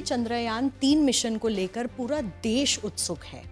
Chandrayaan 3 mission को लेकर पूरा देश उत्सुक है,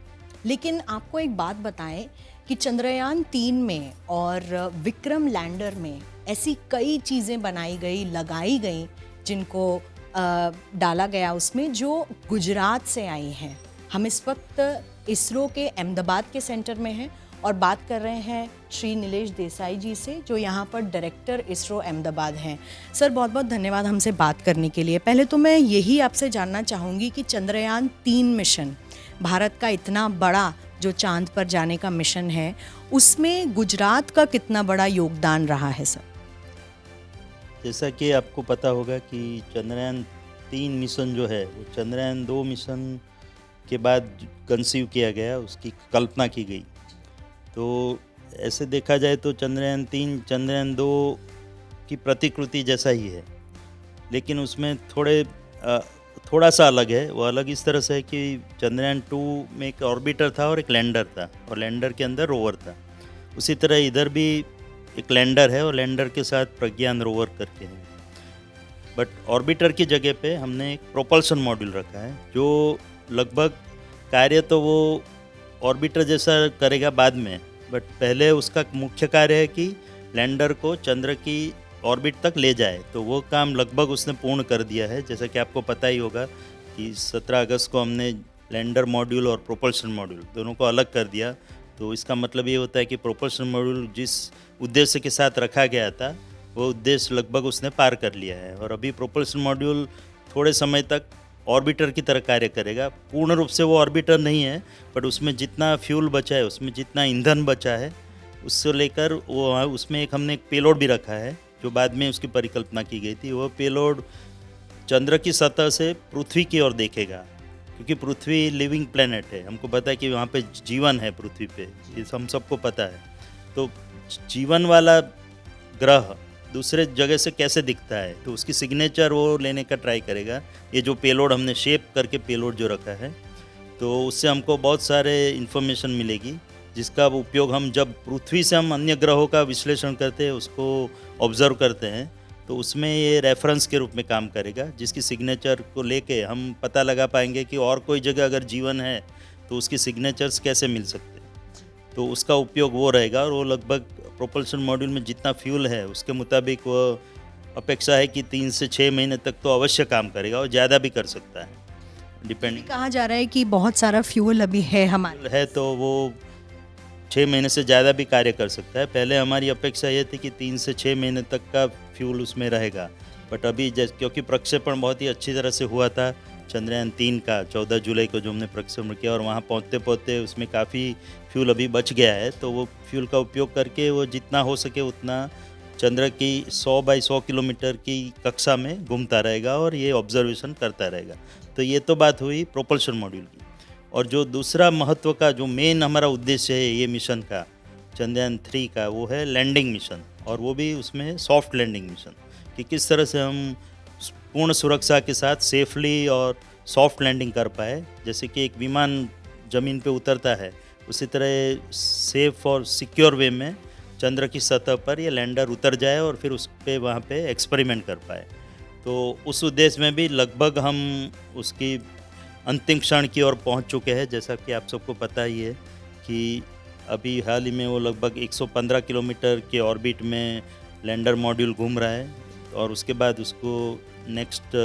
लेकिन आपको एक बात बताएं कि चंद्रयान 3 में और विक्रम लैंडर में ऐसी कई चीज़ें बनाई गई, लगाई गई, जिनको डाला गया उसमें, जो गुजरात से आई हैं। हम इस वक्त इसरो के अहमदाबाद के सेंटर में हैं और बात कर रहे हैं श्री नीलेश देसाई जी से, जो यहाँ पर डायरेक्टर इसरो अहमदाबाद हैं। सर, बहुत बहुत धन्यवाद हमसे बात करने के लिए। पहले तो मैं यही आपसे जानना चाहूँगी कि चंद्रयान 3 मिशन, भारत का इतना बड़ा जो चांद पर जाने का मिशन है, उसमें गुजरात का कितना बड़ा योगदान रहा है सर? जैसा कि आपको पता होगा कि चंद्रयान 3 मिशन जो है वो चंद्रयान 2 मिशन के बाद कंसीव किया गया, उसकी कल्पना की गई। तो ऐसे देखा जाए तो चंद्रयान 3 चंद्रयान 2 की प्रतिकृति जैसा ही है, लेकिन उसमें थोड़ा सा अलग है। वो अलग इस तरह से है कि चंद्रयान 2 में एक ऑर्बिटर था और एक लैंडर था, और लैंडर के अंदर रोवर था। उसी तरह इधर भी एक लैंडर है और लैंडर के साथ प्रज्ञान रोवर करके है। बट ऑर्बिटर की जगह पे हमने एक प्रोपल्शन मॉड्यूल रखा है, जो लगभग कार्य तो वो ऑर्बिटर जैसा करेगा बाद में, बट पहले उसका मुख्य कार्य है कि लैंडर को चंद्र की ऑर्बिट तक ले जाए। तो वो काम लगभग उसने पूर्ण कर दिया है। जैसा कि आपको पता ही होगा कि 17 अगस्त को हमने लैंडर मॉड्यूल और प्रोपल्शन मॉड्यूल दोनों को अलग कर दिया। तो इसका मतलब ये होता है कि प्रोपल्शन मॉड्यूल जिस उद्देश्य के साथ रखा गया था, वो उद्देश्य लगभग उसने पार कर लिया है। और अभी प्रोपल्शन मॉड्यूल थोड़े समय तक ऑर्बिटर की तरह कार्य करेगा। पूर्ण रूप से वो ऑर्बिटर नहीं है, बट उसमें जितना फ्यूल बचा है, उसमें जितना ईंधन बचा है, उससे लेकर वो उसमें हमने एक पेलोड भी रखा है, जो बाद में उसकी परिकल्पना की गई थी। वो पेलोड चंद्र की सतह से पृथ्वी की ओर देखेगा, क्योंकि पृथ्वी लिविंग प्लेनेट है। हमको पता है कि वहाँ पे जीवन है पृथ्वी पे, ये हम सबको पता है। तो जीवन वाला ग्रह दूसरे जगह से कैसे दिखता है, तो उसकी सिग्नेचर वो लेने का ट्राई करेगा। ये जो पेलोड हमने शेप करके पेलोड जो रखा है, तो उससे हमको बहुत सारे इन्फॉर्मेशन मिलेगी, जिसका उपयोग हम जब पृथ्वी से हम अन्य ग्रहों का विश्लेषण करते हैं, उसको ऑब्जर्व करते हैं, तो उसमें ये रेफरेंस के रूप में काम करेगा, जिसकी सिग्नेचर को लेके हम पता लगा पाएंगे कि और कोई जगह अगर जीवन है तो उसकी सिग्नेचर्स कैसे मिल सकते हैं। तो उसका उपयोग वो रहेगा। और वो लगभग प्रोपल्शन मॉड्यूल में जितना फ्यूल है उसके मुताबिक वो अपेक्षा है कि 3 से 6 महीने तक तो अवश्य काम करेगा, और ज़्यादा भी कर सकता है, डिपेंडिंग। कहा जा रहा है कि बहुत सारा फ्यूल अभी है हमारे है, तो वो 6 महीने से ज़्यादा भी कार्य कर सकता है। पहले हमारी अपेक्षा ये थी कि 3 से 6 महीने तक का फ्यूल उसमें रहेगा, बट अभी क्योंकि प्रक्षेपण बहुत ही अच्छी तरह से हुआ था चंद्रयान 3 का 14 जुलाई को जो हमने प्रक्षेपण किया, और वहाँ पहुँचते पहुँचते उसमें काफ़ी फ्यूल अभी बच गया है। तो वो फ्यूल का उपयोग करके वो जितना हो सके उतना चंद्र की 100 बाई 100 किलोमीटर की कक्षा में घूमता रहेगा और ये ऑब्जर्वेशन करता रहेगा। तो ये तो बात हुई प्रोपल्शन मॉड्यूल की। और जो दूसरा महत्व का जो मेन हमारा उद्देश्य है ये मिशन का, चंद्रयान 3 का, वो है लैंडिंग मिशन। और वो भी उसमें सॉफ्ट लैंडिंग मिशन, कि किस तरह से हम पूर्ण सुरक्षा के साथ सेफली और सॉफ्ट लैंडिंग कर पाए। जैसे कि एक विमान ज़मीन पे उतरता है, उसी तरह सेफ और सिक्योर वे में चंद्र की सतह पर ये लैंडर उतर जाए और फिर उस पे वहाँ पे एक्सपेरिमेंट कर पाए। तो उस उद्देश्य में भी लगभग हम उसकी अंतिम क्षण की ओर पहुँच चुके हैं। जैसा कि आप सबको पता ही है कि अभी हाल ही में वो लगभग 115 किलोमीटर के ऑर्बिट में लैंडर मॉड्यूल घूम रहा है, और उसके बाद उसको नेक्स्ट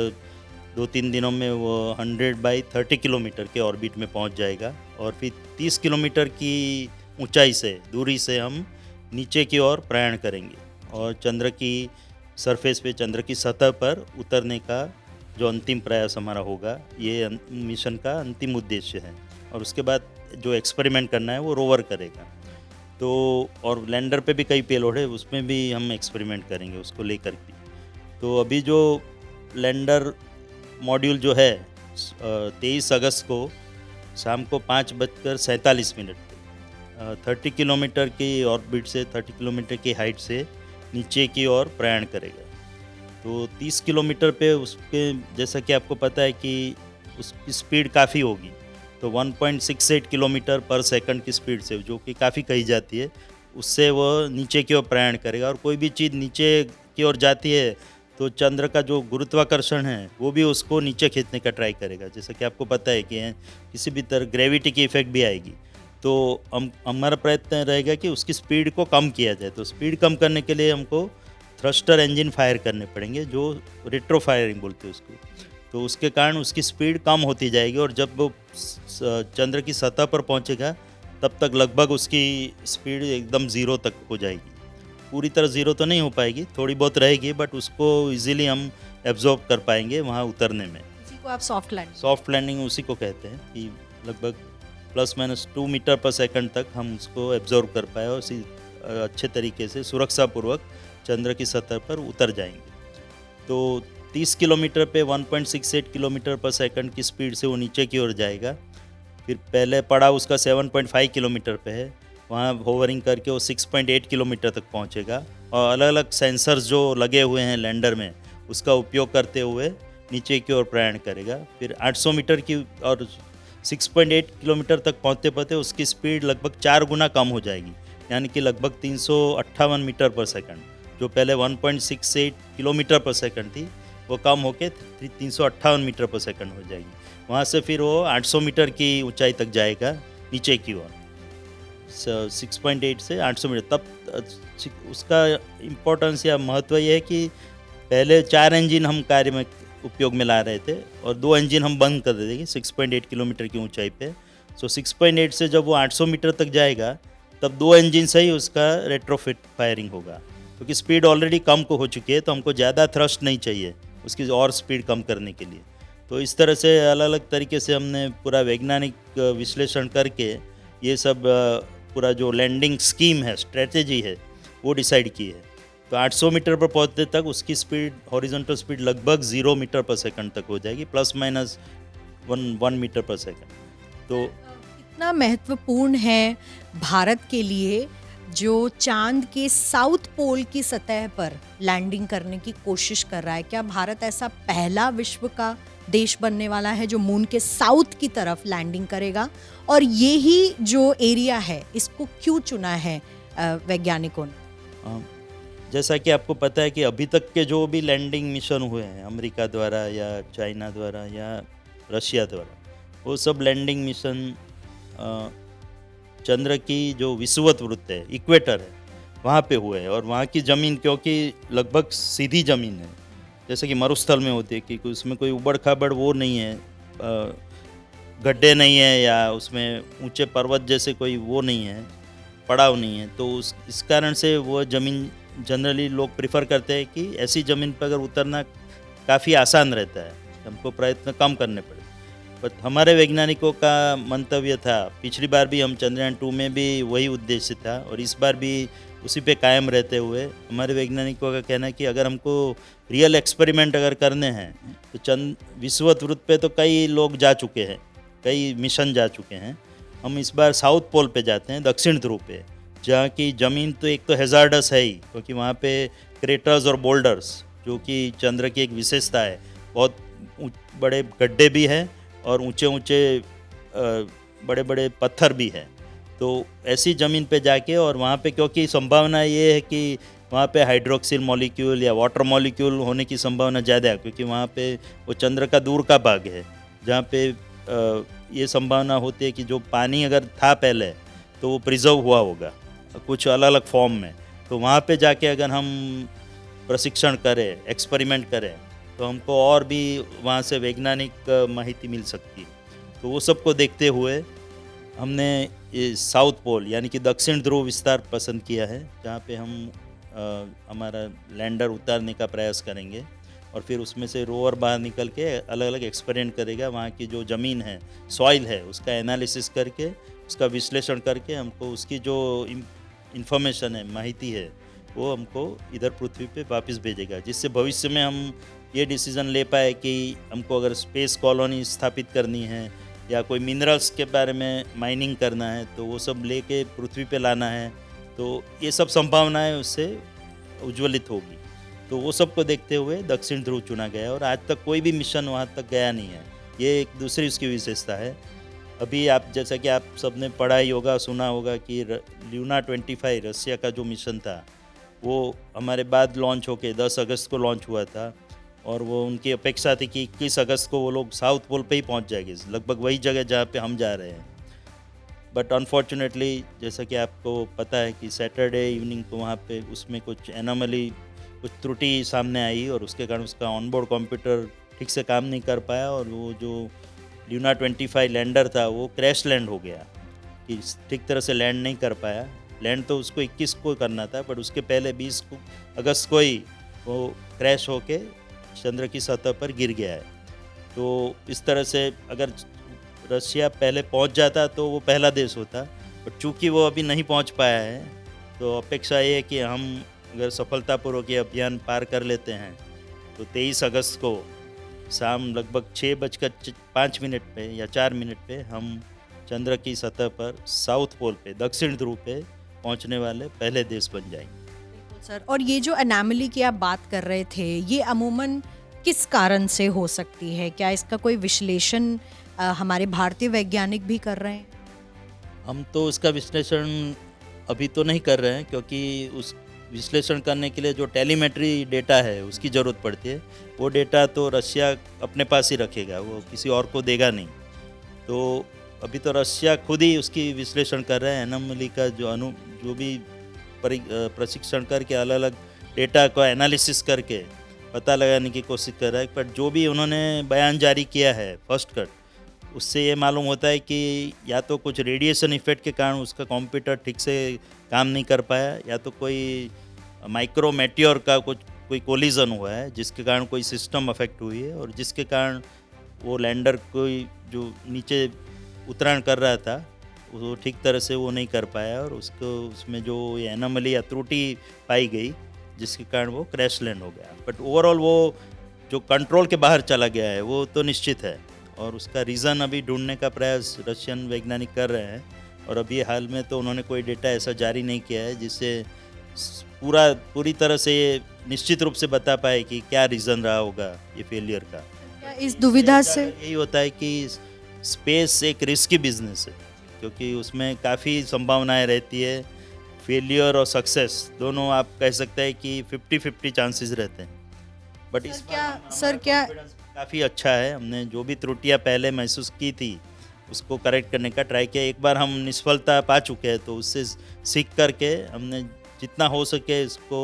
2-3 दिनों में वो 100 बाई 30 किलोमीटर के ऑर्बिट में पहुंच जाएगा। और फिर 30 किलोमीटर की ऊंचाई से, दूरी से हम नीचे की ओर प्रयाण करेंगे, और चंद्र की सरफेस पे, चंद्र की सतह पर उतरने का जो अंतिम प्रयास हमारा होगा, ये मिशन का अंतिम उद्देश्य है। और उसके बाद जो एक्सपेरिमेंट करना है वो रोवर करेगा। तो और लैंडर पे भी कई पेलोड है, उसमें भी हम एक्सपेरिमेंट करेंगे उसको लेकर के। तो अभी जो लैंडर मॉड्यूल जो है 23 अगस्त को शाम को 5:47 पे 30 किलोमीटर की ऑर्बिट से, 30 किलोमीटर की हाइट से नीचे की ओर प्रयाण करेगा। तो 30 किलोमीटर पे उसके, जैसा कि आपको पता है कि उसकी स्पीड काफ़ी होगी, तो 1.68 किलोमीटर पर सेकंड की स्पीड से, जो कि काफ़ी कही जाती है, उससे वो नीचे की ओर प्रयाण करेगा। और कोई भी चीज़ नीचे की ओर जाती है तो चंद्र का जो गुरुत्वाकर्षण है वो भी उसको नीचे खींचने का ट्राई करेगा। जैसा कि आपको पता है कि किसी भी तरह ग्रेविटी की इफेक्ट भी आएगी, तो हमारा प्रयत्न रहेगा कि उसकी स्पीड को कम किया जाए। तो स्पीड कम करने के लिए हमको थ्रस्टर इंजन फायर करने पड़ेंगे, जो रेट्रो फायरिंग बोलते हैं उसको। तो उसके कारण उसकी स्पीड कम होती जाएगी, और जब वो चंद्र की सतह पर पहुंचेगा तब तक लगभग उसकी स्पीड एकदम ज़ीरो तक हो जाएगी। पूरी तरह ज़ीरो तो नहीं हो पाएगी, थोड़ी बहुत रहेगी, बट उसको इजीली हम एब्जॉर्ब कर पाएंगे वहाँ उतरने में। इसी को आप सॉफ्ट लैंडिंग सॉफ्ट लैंडिंग उसी को कहते हैं कि लगभग प्लस माइनस 2 मीटर पर सेकंड तक हम उसको एब्जॉर्ब कर पाए और अच्छे तरीके से सुरक्षापूर्वक चंद्र की सतह पर उतर जाएंगे। तो 30 किलोमीटर पे 1.68 किलोमीटर पर सेकंड की स्पीड से वो नीचे की ओर जाएगा। फिर पहले पड़ा उसका 7.5 किलोमीटर पे है, वहाँ होवरिंग करके वो 6.8 किलोमीटर तक पहुँचेगा, और अलग अलग सेंसर्स जो लगे हुए हैं लैंडर में उसका उपयोग करते हुए नीचे की ओर प्रयाण करेगा। फिर 800 मीटर की और 6.8 किलोमीटर तक पहुँचते पहुँचते उसकी स्पीड लगभग 4 गुना कम हो जाएगी, यानी कि लगभग 358 मीटर पर सेकंड। जो पहले 1.68 किलोमीटर पर सेकंड थी वो कम होकर 358 मीटर पर सेकंड हो जाएगी। वहाँ से फिर वो 800 मीटर की ऊंचाई तक जाएगा नीचे की ओर, 6.8 से 800 मीटर। तब उसका इम्पोर्टेंस या महत्व ये है कि पहले 4 इंजन हम कार्य में उपयोग में ला रहे थे और 2 इंजन हम बंद कर देंगे 6.8 किलोमीटर की ऊंचाई पे। 6.8 से जब वो 800 मीटर तक जाएगा तब 2 इंजन से ही उसका रेट्रोफिट फायरिंग होगा, क्योंकि स्पीड ऑलरेडी कम को हो चुकी है, तो हमको ज़्यादा थ्रस्ट नहीं चाहिए उसकी और स्पीड कम करने के लिए। तो इस तरह से अलग अलग तरीके से हमने पूरा वैज्ञानिक विश्लेषण करके ये सब पूरा जो लैंडिंग स्कीम है, स्ट्रेटेजी है, वो डिसाइड की है। तो 800 मीटर पर पहुंचने तक उसकी स्पीड, हॉरिजॉन्टल स्पीड लगभग 0 मीटर पर सेकंड तक हो जाएगी, प्लस माइनस 1 मीटर पर सेकंड। तो कितना महत्वपूर्ण है भारत के लिए जो चांद के साउथ पोल की सतह पर लैंडिंग करने की कोशिश कर रहा है? क्या भारत ऐसा पहला विश्व का देश बनने वाला है जो मून के साउथ की तरफ लैंडिंग करेगा? और ये ही जो एरिया है, इसको क्यों चुना है वैज्ञानिकों ने? जैसा कि आपको पता है कि अभी तक के जो भी लैंडिंग मिशन हुए हैं अमेरिका द्वारा या चाइना द्वारा या रशिया द्वारा, वो सब लैंडिंग मिशन चंद्र की जो विषुवत वृत्त है, इक्वेटर है, वहाँ पे हुए हैं। और वहाँ की ज़मीन क्योंकि लगभग सीधी ज़मीन है, जैसे कि मरुस्थल में होती है कि उसमें कोई उबड़ खाबड़ वो नहीं है, गड्ढे नहीं है, या उसमें ऊंचे पर्वत जैसे कोई वो नहीं है, पड़ाव नहीं है। तो इस कारण से वो ज़मीन जनरली लोग प्रिफ़र करते हैं कि ऐसी ज़मीन पर अगर उतरना काफ़ी आसान रहता है, हमको प्रयत्न कम करने पड़े। बट हमारे वैज्ञानिकों का मंतव्य था, पिछली बार भी हम चंद्रयान 2 में भी वही उद्देश्य था और इस बार भी उसी पे कायम रहते हुए हमारे वैज्ञानिकों का कहना है कि अगर हमको रियल एक्सपेरिमेंट अगर करने हैं तो विषुवत वृत्त पे तो कई लोग जा चुके हैं, कई मिशन जा चुके हैं। हम इस बार साउथ पोल पे जाते हैं, दक्षिण ध्रुव पे, जहाँ की ज़मीन तो एक तो हैज़ार्डस है ही, क्योंकि वहाँ पे क्रेटर्स और बोल्डर्स, जो कि चंद्र की एक विशेषता है, बहुत बड़े गड्ढे भी हैं और ऊंचे ऊंचे बड़े बड़े पत्थर भी हैं। तो ऐसी ज़मीन पे जाके, और वहाँ पे क्योंकि संभावना ये है कि वहाँ पे हाइड्रोक्सिल मॉलिक्यूल या वाटर मॉलिक्यूल होने की संभावना ज़्यादा है, क्योंकि वहाँ पे वो चंद्र का दूर का भाग है जहाँ पे ये संभावना होती है कि जो पानी अगर था पहले तो वो प्रिजर्व हुआ होगा कुछ अलग अलग फॉर्म में। तो वहाँ पे जाके अगर हम प्रशिक्षण करें, एक्सपेरिमेंट करें, तो हमको और भी वहाँ से वैज्ञानिक माहिती मिल सकती है। तो वो सबको देखते हुए हमने ये साउथ पोल यानी कि दक्षिण ध्रुव विस्तार पसंद किया है, जहाँ पे हम हमारा लैंडर उतारने का प्रयास करेंगे और फिर उसमें से रोवर बाहर निकल के अलग अलग एक्सपेरिमेंट करेगा। वहाँ की जो ज़मीन है, सॉइल है, उसका एनालिसिस करके, उसका विश्लेषण करके हमको उसकी जो इन्फॉर्मेशन है, माहिती है, वो हमको इधर पृथ्वी पे वापस भेजेगा, जिससे भविष्य में हम ये डिसीज़न ले पाए कि हमको अगर स्पेस कॉलोनी स्थापित करनी है या कोई मिनरल्स के बारे में माइनिंग करना है तो वो सब लेके पृथ्वी पे लाना है, तो ये सब संभावनाएं उससे उज्ज्वलित होगी। तो वो सब को देखते हुए दक्षिण ध्रुव चुना गया और आज तक कोई भी मिशन वहाँ तक गया नहीं है। ये एक दूसरी उसकी विशेषता है। अभी आप जैसा कि आप सबने पढ़ा ही होगा, सुना होगा कि ल्यूना 25 रसिया का जो मिशन था, वो हमारे बाद लॉन्च होके 10 अगस्त को लॉन्च हुआ था और वो उनकी अपेक्षा थी कि 21 अगस्त को वो लोग साउथ पोल पे ही पहुंच जाएंगे, लगभग वही जगह जहाँ पे हम जा रहे हैं। बट अनफॉर्चुनेटली जैसा कि आपको पता है कि सैटरडे इवनिंग को वहाँ पे उसमें कुछ एनोमली, कुछ त्रुटि सामने आई और उसके कारण उसका ऑनबोर्ड कंप्यूटर ठीक से काम नहीं कर पाया और वो जो ल्यूना 25 लैंडर था वो क्रैश लैंड हो गया, कि ठीक तरह से लैंड नहीं कर पाया। लैंड तो उसको 21 को करना था, बट उसके पहले 20 अगस्त को ही वो क्रैश होके चंद्र की सतह पर गिर गया है। तो इस तरह से अगर रशिया पहले पहुंच जाता तो वो पहला देश होता, बट चूंकि वो अभी नहीं पहुंच पाया है तो अपेक्षा ये है कि हम अगर सफलतापूर्वक ये अभियान पार कर लेते हैं तो 23 अगस्त को शाम लगभग 6:05 पे या 4 मिनट पे हम चंद्र की सतह पर साउथ पोल पे, दक्षिण ध्रुव पे पहुंचने वाले पहले देश बन जाएंगे। बिल्कुल सर। और ये जो एनामली की आप बात कर रहे थे, ये अमूमन किस कारण से हो सकती है? क्या इसका कोई विश्लेषण हमारे भारतीय वैज्ञानिक भी कर रहे हैं? हम तो इसका विश्लेषण अभी तो नहीं कर रहे हैं, क्योंकि उस विश्लेषण करने के लिए जो टेलीमेट्री डेटा है उसकी ज़रूरत पड़ती है। वो डेटा तो रशिया अपने पास ही रखेगा, वो किसी और को देगा नहीं। तो अभी तो रशिया खुद ही उसकी विश्लेषण कर रहे हैं, एनोमली का जो भी प्रशिक्षण करके अलग अलग डेटा को एनालिसिस करके पता लगाने की कोशिश कर रहा है। पर जो भी उन्होंने बयान जारी किया है फर्स्ट कट, उससे ये मालूम होता है कि या तो कुछ रेडिएशन इफेक्ट के कारण उसका कंप्यूटर ठीक से काम नहीं कर पाया, या तो कोई माइक्रो मेटियोर का कोई कोलिजन हुआ है जिसके कारण कोई सिस्टम अफेक्ट हुई है, और जिसके कारण वो लैंडर कोई जो नीचे उतराण कर रहा था वो ठीक तरह से वो नहीं कर पाया और उसको उसमें जो एनोमली या त्रुटि पाई गई जिसके कारण वो क्रैश लैंड हो गया। बट ओवरऑल वो जो कंट्रोल के बाहर चला गया है वो तो निश्चित है, और उसका रीज़न अभी ढूंढने का प्रयास रशियन वैज्ञानिक कर रहे हैं। और अभी हाल में तो उन्होंने कोई डेटा ऐसा जारी नहीं किया है जिससे पूरी तरह से ये निश्चित रूप से बता पाए कि क्या रीज़न रहा होगा ये फेलियर का। क्या इस दुविधा से यही होता है कि स्पेस एक रिस्की बिजनेस है, क्योंकि उसमें काफ़ी संभावनाएं रहती है। फेलियर और सक्सेस दोनों आप कह सकते हैं कि 50-50 चांसेस रहते हैं। बट इस सर क्या काफ़ी अच्छा है, हमने जो भी त्रुटियां पहले महसूस की थी उसको करेक्ट करने का ट्राई किया। एक बार हम निष्फलता पा चुके हैं तो उससे सीख करके हमने जितना हो सके इसको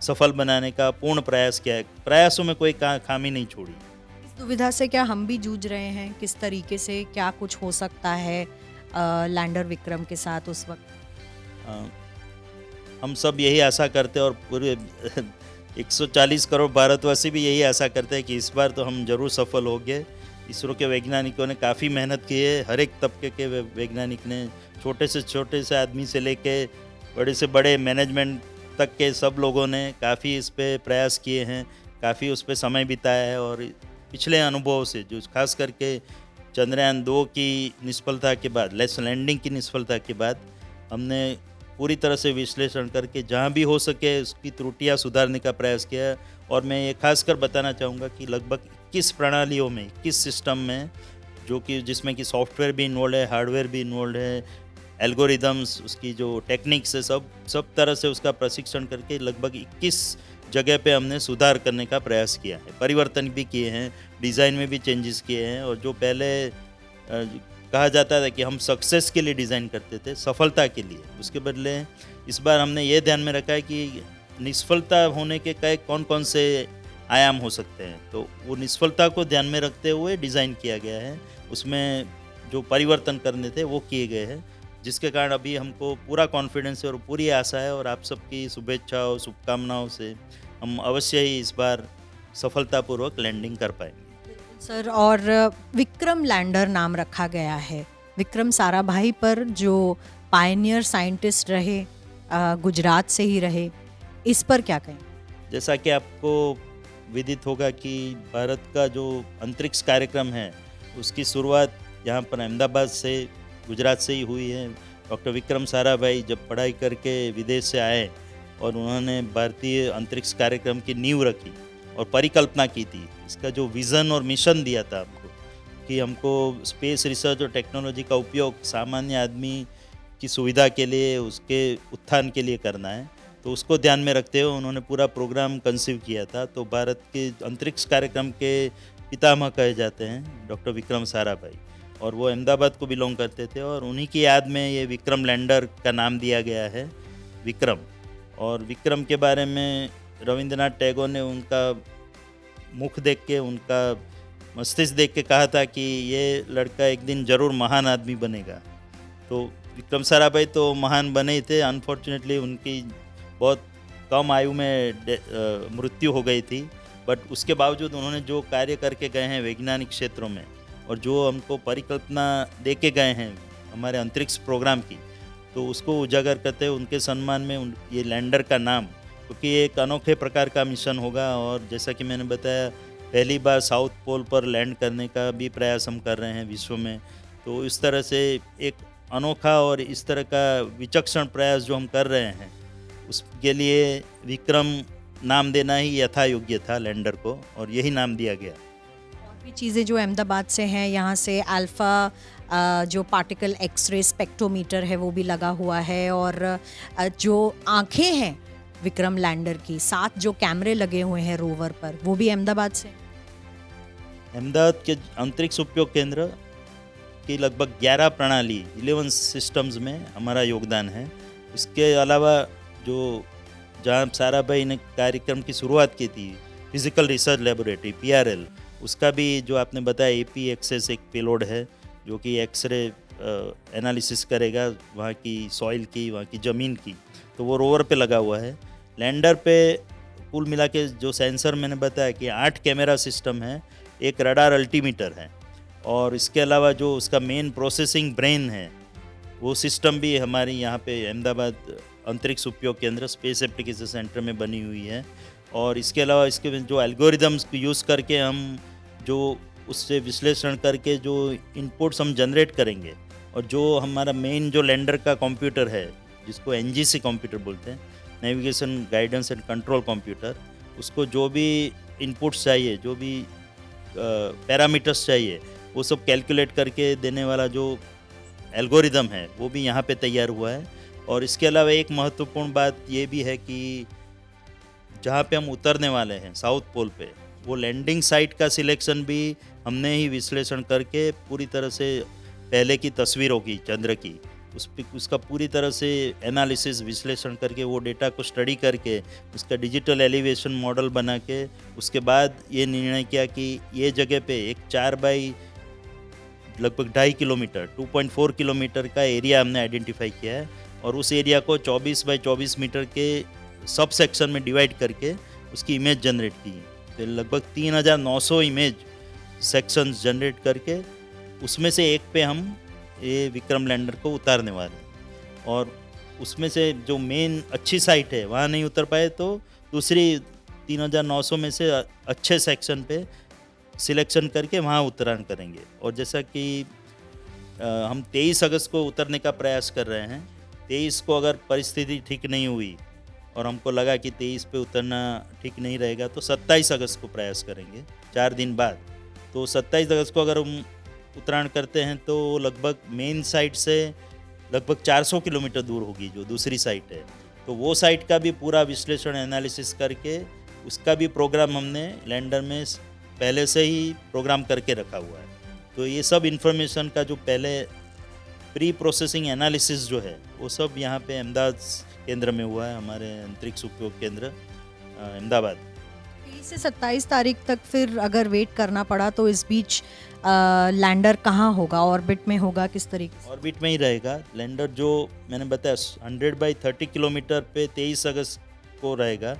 सफल बनाने का पूर्ण प्रयास किया है। प्रयासों में कोई खामी नहीं छोड़ी। इस दुविधा से क्या हम भी जूझ रहे हैं? किस तरीके से क्या कुछ हो सकता है लैंडर विक्रम के साथ उस वक्त? हम सब यही आशा करते हैं और पूरे 140 करोड़ भारतवासी भी यही आशा करते हैं कि इस बार तो हम जरूर सफल होंगे। इसरो के वैज्ञानिकों ने काफ़ी मेहनत की है, हर एक तबके के वैज्ञानिक ने, छोटे से आदमी से लेके बड़े से बड़े मैनेजमेंट तक के सब लोगों ने काफ़ी इस पे प्रयास किए हैं, काफ़ी उस पे समय बिताया है। और पिछले अनुभवों से जो खास करके चंद्रयान 2 की निष्फलता के बाद, लेस लैंडिंग की निष्फलता के बाद, हमने पूरी तरह से विश्लेषण करके जहाँ भी हो सके उसकी त्रुटियां सुधारने का प्रयास किया है। और मैं ये खासकर बताना चाहूँगा कि लगभग 21 प्रणालियों में, 21 सिस्टम में, जो कि जिसमें कि सॉफ्टवेयर भी इन्वॉल्व है, हार्डवेयर भी इन्वॉल्व है, एल्गोरिदम्स, उसकी जो टेक्निक्स है, सब तरह से उसका प्रशिक्षण करके लगभग 21 जगह पे हमने सुधार करने का प्रयास किया है। परिवर्तन भी किए हैं, डिज़ाइन में भी चेंजेस किए हैं। और जो पहले कहा जाता था कि हम सक्सेस के लिए डिज़ाइन करते थे, सफलता के लिए, उसके बदले इस बार हमने ये ध्यान में रखा है कि निष्फलता होने के कौन कौन से आयाम हो सकते हैं। तो वो निष्फलता को ध्यान में रखते हुए डिज़ाइन किया गया है, उसमें जो परिवर्तन करने थे वो किए गए हैं, जिसके कारण अभी हमको पूरा कॉन्फिडेंस है और पूरी आशा है। और आप सबकी शुभेच्छाओं, शुभकामनाओं से हम अवश्य ही इस बार सफलतापूर्वक लैंडिंग कर पाएंगे। सर, और विक्रम लैंडर नाम रखा गया है विक्रम साराभाई पर, जो पायनियर साइंटिस्ट रहे, गुजरात से ही रहे, इस पर क्या कहें? जैसा कि आपको विदित होगा कि भारत का जो अंतरिक्ष कार्यक्रम है उसकी शुरुआत यहाँ पर अहमदाबाद से, गुजरात से ही हुई है। डॉक्टर विक्रम साराभाई जब पढ़ाई करके विदेश से आए और उन्होंने भारतीय अंतरिक्ष कार्यक्रम की नींव रखी और परिकल्पना की थी, इसका जो विज़न और मिशन दिया था आपको कि हमको स्पेस रिसर्च और टेक्नोलॉजी का उपयोग सामान्य आदमी की सुविधा के लिए, उसके उत्थान के लिए करना है। तो उसको ध्यान में रखते हुए उन्होंने पूरा प्रोग्राम कंसीव किया था। तो भारत के अंतरिक्ष कार्यक्रम के पितामह कहे जाते हैं डॉक्टर विक्रम साराभाई, और वो अहमदाबाद को बिलोंग करते थे, और उन्हीं की याद में ये विक्रम लैंडर का नाम दिया गया है विक्रम। और विक्रम के बारे में रविंद्रनाथ टैगोर ने उनका मुख देख के, उनका मस्तिष्क देख के कहा था कि ये लड़का एक दिन ज़रूर महान आदमी बनेगा। तो विक्रम साराभाई तो महान बने ही थे। अनफॉर्चुनेटली उनकी बहुत कम आयु में मृत्यु हो गई थी, बट उसके बावजूद उन्होंने जो कार्य करके गए हैं वैज्ञानिक क्षेत्रों में, और जो हमको परिकल्पना दे के गए हैं हमारे अंतरिक्ष प्रोग्राम की, तो उसको उजागर करते हुए उनके सम्मान में ये लैंडर का नाम, क्योंकि ये एक अनोखे प्रकार का मिशन होगा। और जैसा कि मैंने बताया, पहली बार साउथ पोल पर लैंड करने का भी प्रयास हम कर रहे हैं विश्व में। तो इस तरह से एक अनोखा और इस तरह का विचक्षण प्रयास जो हम कर रहे हैं, उसके लिए विक्रम नाम देना ही यथा योग्य था लैंडर को, और यही नाम दिया गया। और भी चीज़ें जो अहमदाबाद से हैं, यहाँ से अल्फ़ा जो पार्टिकल एक्सरे स्पेक्ट्रोमीटर है वो भी लगा हुआ है, और जो आँखें हैं विक्रम लैंडर की, 7 जो कैमरे लगे हुए हैं रोवर पर, वो भी अहमदाबाद से। अहमदाबाद के अंतरिक्ष उपयोग केंद्र की लगभग 11 प्रणाली 11 सिस्टम्स में हमारा योगदान है। इसके अलावा जो जहाँ साराभाई ने कार्यक्रम की शुरुआत की थी, फिजिकल रिसर्च लेबोरेटरी PRL, उसका भी जो आपने बताया AP-XS एक पेलोड है जो कि एक्सरे एनालिसिस करेगा वहाँ की सॉइल की, वहाँ की ज़मीन की, तो वो रोवर पे लगा हुआ है। लैंडर पे कुल मिला के जो सेंसर मैंने बताया कि 8 कैमरा सिस्टम है, एक रडार अल्टीमीटर है, और इसके अलावा जो उसका मेन प्रोसेसिंग ब्रेन है वो सिस्टम भी हमारी यहाँ पे अहमदाबाद अंतरिक्ष उपयोग केंद्र स्पेस एप्लीकेशन सेंटर में बनी हुई है। और इसके अलावा इसके जो एल्गोरिदम्स को यूज़ करके हम जो उससे विश्लेषण करके जो इनपुट्स हम जनरेट करेंगे, और जो हमारा मेन जो लैंडर का कंप्यूटर है जिसको NGC कंप्यूटर बोलते हैं, navigation guidance and control computer, उसको जो भी इनपुट्स चाहिए, जो भी पैरामीटर्स चाहिए, वो सब कैलकुलेट करके देने वाला जो एल्गोरिदम है वो भी यहाँ पे तैयार हुआ है। और इसके अलावा एक महत्वपूर्ण बात ये भी है कि जहाँ पे हम उतरने वाले हैं साउथ पोल पे, वो लैंडिंग साइट का सिलेक्शन भी हमने ही विश्लेषण करके पूरी तरह से पहले की तस्वीरों की चंद्र की उसका पूरी तरह से एनालिसिस विश्लेषण करके वो डेटा को स्टडी करके उसका डिजिटल एलिवेशन मॉडल बना के उसके बाद ये निर्णय किया कि ये जगह पे एक 4 बाई लगभग 2.5 किलोमीटर 2.4 किलोमीटर का एरिया हमने आइडेंटिफाई किया है, और उस एरिया को 24 बाई 24 मीटर के सब सेक्शन में डिवाइड करके उसकी इमेज जनरेट की। तो लगभग 3900 इमेज सेक्शंस जनरेट करके उसमें से एक पे हम ये विक्रम लैंडर को उतारने वाले हैं, और उसमें से जो मेन अच्छी साइट है वहाँ नहीं उतर पाए तो दूसरी 3900 में से अच्छे सेक्शन पे सिलेक्शन करके वहाँ उतरान करेंगे। और जैसा कि हम 23 अगस्त को उतरने का प्रयास कर रहे हैं, 23 को अगर परिस्थिति ठीक नहीं हुई और हमको लगा कि 23 पे उतरना ठीक नहीं रहेगा तो 27 अगस्त को प्रयास करेंगे, 4 दिन बाद। तो 27 अगस्त को अगर हम उत्तरायण करते हैं तो लगभग मेन साइट से लगभग 400 किलोमीटर दूर होगी जो दूसरी साइट है, तो वो साइट का भी पूरा विश्लेषण एनालिसिस करके उसका भी प्रोग्राम हमने लैंडर में पहले से ही प्रोग्राम करके रखा हुआ है। तो ये सब इन्फॉर्मेशन का जो पहले प्री प्रोसेसिंग एनालिसिस जो है वो सब यहाँ पे अहमदाबाद केंद्र में हुआ है, हमारे अंतरिक्ष उपयोग केंद्र अहमदाबाद। 23 से 27 तारीख तक फिर अगर वेट करना पड़ा तो इस बीच लैंडर कहाँ होगा, ऑर्बिट में होगा, किस तरीके से? ऑर्बिट में ही रहेगा लैंडर। जो मैंने बताया 100 बाई 30 किलोमीटर पे 23 अगस्त को रहेगा,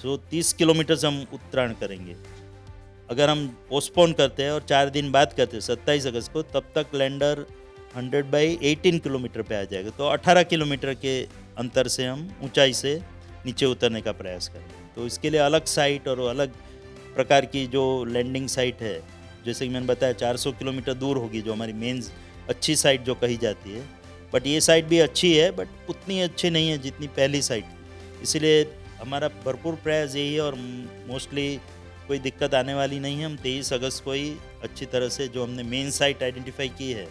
तो 30 किलोमीटर से हम उत्तरायण करेंगे। अगर हम पोस्टपोन करते हैं और 4 दिन बाद करते हैं 27 अगस्त को, तब तक लैंडर 100 बाई 18 किलोमीटर पे आ जाएगा। तो 18 किलोमीटर के अंतर से हम ऊंचाई से नीचे उतरने का प्रयास करेंगे। तो इसके लिए अलग साइट और अलग प्रकार की जो लैंडिंग साइट है, जैसे कि मैंने बताया 400 किलोमीटर दूर होगी जो हमारी मेन अच्छी साइट जो कही जाती है, बट ये साइट भी अच्छी है बट उतनी अच्छी नहीं है जितनी पहली साइट थी। इसलिए हमारा भरपूर प्रयास यही है और मोस्टली कोई दिक्कत आने वाली नहीं है। हम 23 अगस्त को ही अच्छी तरह से जो हमने मेन साइट आइडेंटिफाई की है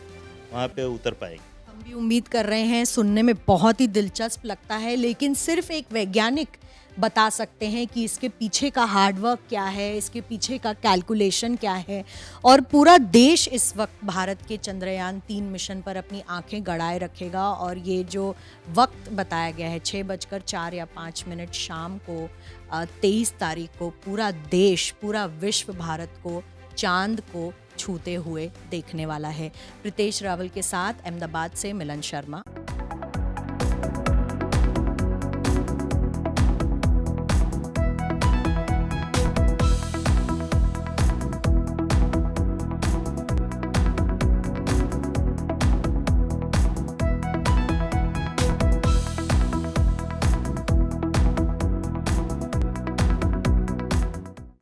वहाँ पे उतर पाएंगे। हम भी उम्मीद कर रहे हैं, सुनने में बहुत ही दिलचस्प लगता है, लेकिन सिर्फ एक वैज्ञानिक बता सकते हैं कि इसके पीछे का हार्डवर्क क्या है, इसके पीछे का कैलकुलेशन क्या है। और पूरा देश इस वक्त भारत के चंद्रयान-3 मिशन पर अपनी आंखें गड़ाए रखेगा और ये जो वक्त बताया गया है 6:04 या 5 मिनट शाम को 23 तारीख को पूरा देश, पूरा विश्व भारत को चांद को छूते हुए देखने वाला है। प्रीतेश रावल के साथ अहमदाबाद से मिलन शर्मा।